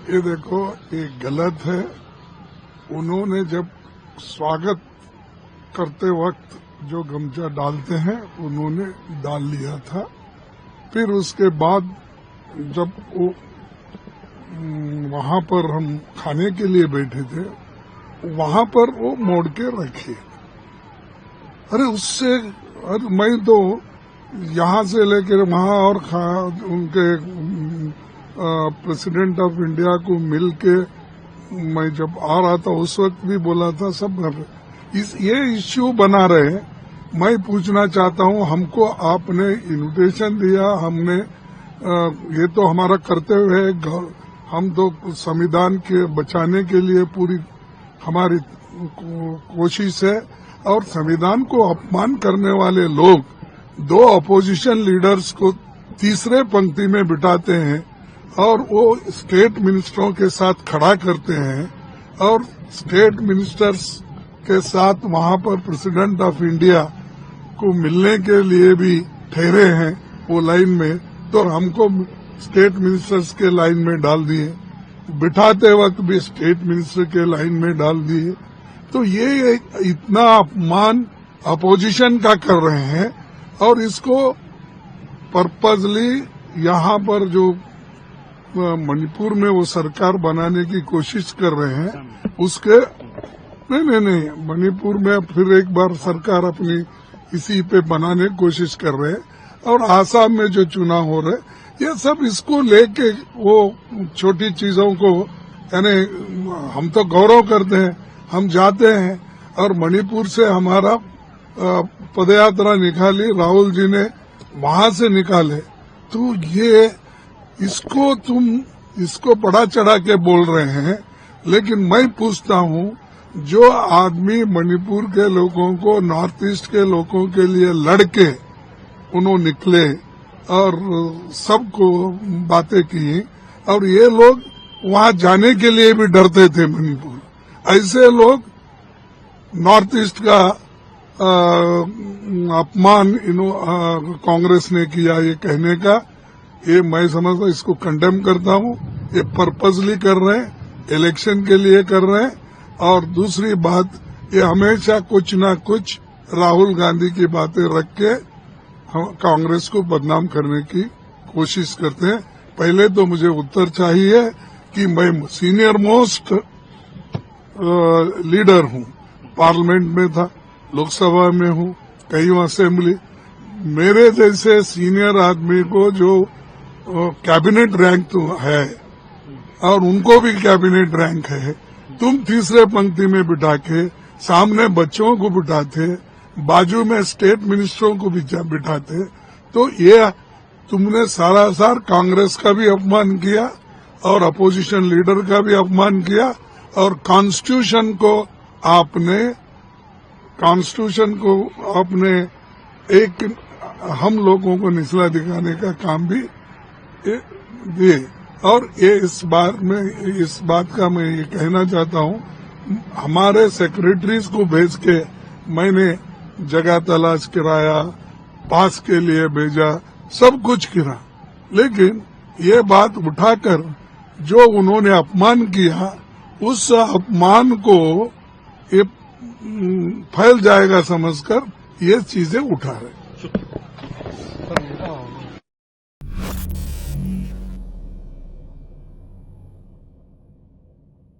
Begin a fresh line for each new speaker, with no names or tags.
ये देखो, ये गलत है। उन्होंने जब स्वागत करते वक्त जो गमछा डालते हैं उन्होंने डाल लिया था। फिर उसके बाद जब वो वहां पर हम खाने के लिए बैठे थे, वहां पर वो मोड़ के रखे। अरे उससे मैं तो यहाँ से लेकर वहां और उनके प्रेसिडेंट ऑफ इंडिया को मिल के मैं जब आ रहा था उस वक्त भी बोला था। सब ये इश्यू बना रहे। मैं पूछना चाहता हूँ, हमको आपने इन्विटेशन दिया, हमने ये तो हमारा कर्तव्य है। हम तो संविधान के बचाने के लिए पूरी हमारी कोशिश है। और संविधान को अपमान करने वाले लोग दो अपोजिशन लीडर्स को तीसरे पंक्ति में बिठाते हैं और वो स्टेट मिनिस्टरों के साथ खड़ा करते हैं और स्टेट मिनिस्टर्स के साथ वहां पर प्रेसिडेंट ऑफ इंडिया को मिलने के लिए भी ठहरे हैं वो लाइन में। तो हमको स्टेट मिनिस्टर्स के लाइन में डाल दिए, बिठाते वक्त भी स्टेट मिनिस्टर के लाइन में डाल दिए। तो ये इतना अपमान अपोजिशन का कर रहे हैं और इसको पर्पजली यहाँ पर जो मणिपुर में वो सरकार बनाने की कोशिश कर रहे हैं उसके नहीं मणिपुर में फिर एक बार सरकार अपनी इसी पे बनाने की कोशिश कर रहे हैं। और आसाम में जो चुनाव हो रहे ये सब इसको लेके वो छोटी चीजों को, यानी हम तो गौरव करते हैं, हम जाते हैं और मणिपुर से हमारा पदयात्रा निकाली, राहुल जी ने वहां से निकाले। तो ये इसको बढ़ा चढ़ा के बोल रहे हैं। लेकिन मैं पूछता हूँ, जो आदमी मणिपुर के लोगों को, नॉर्थ ईस्ट के लोगों के लिए लड़के उन्होंने निकले और सबको बातें की, और ये लोग वहां जाने के लिए भी डरते थे मणिपुर। ऐसे लोग नॉर्थ ईस्ट का अपमान कांग्रेस ने किया, ये कहने का, ये मैं समझता इसको कंडेम करता हूँ। ये पर्पजली कर रहे हैं, इलेक्शन के लिए कर रहे हैं। और दूसरी बात, ये हमेशा कुछ ना कुछ राहुल गांधी की बातें रख के कांग्रेस को बदनाम करने की कोशिश करते हैं। पहले तो मुझे उत्तर चाहिए कि मैं सीनियर मोस्ट लीडर हूँ, पार्लियामेंट में था, लोकसभा में हूँ, कई असेंबली। मेरे जैसे सीनियर आदमी को जो कैबिनेट रैंक तो है और उनको भी कैबिनेट रैंक है, तुम तीसरे पंक्ति में बिठा के सामने बच्चों को बिठाते, बाजू में स्टेट मिनिस्टरों को भी बिठाते, तो ये तुमने सरासर कांग्रेस का भी अपमान किया और अपोजिशन लीडर का भी अपमान किया और कॉन्स्टिट्यूशन को आपने एक हम लोगों को निचला दिखाने का काम भी दिए। और ये इस बात का मैं ये कहना चाहता हूँ, हमारे सेक्रेटरीज को भेज के मैंने जगह तलाश कराया, पास के लिए भेजा, सब कुछ किया। लेकिन ये बात उठाकर जो उन्होंने अपमान किया, उस अपमान को ये फैल जाएगा समझकर ये चीजें उठा रहे।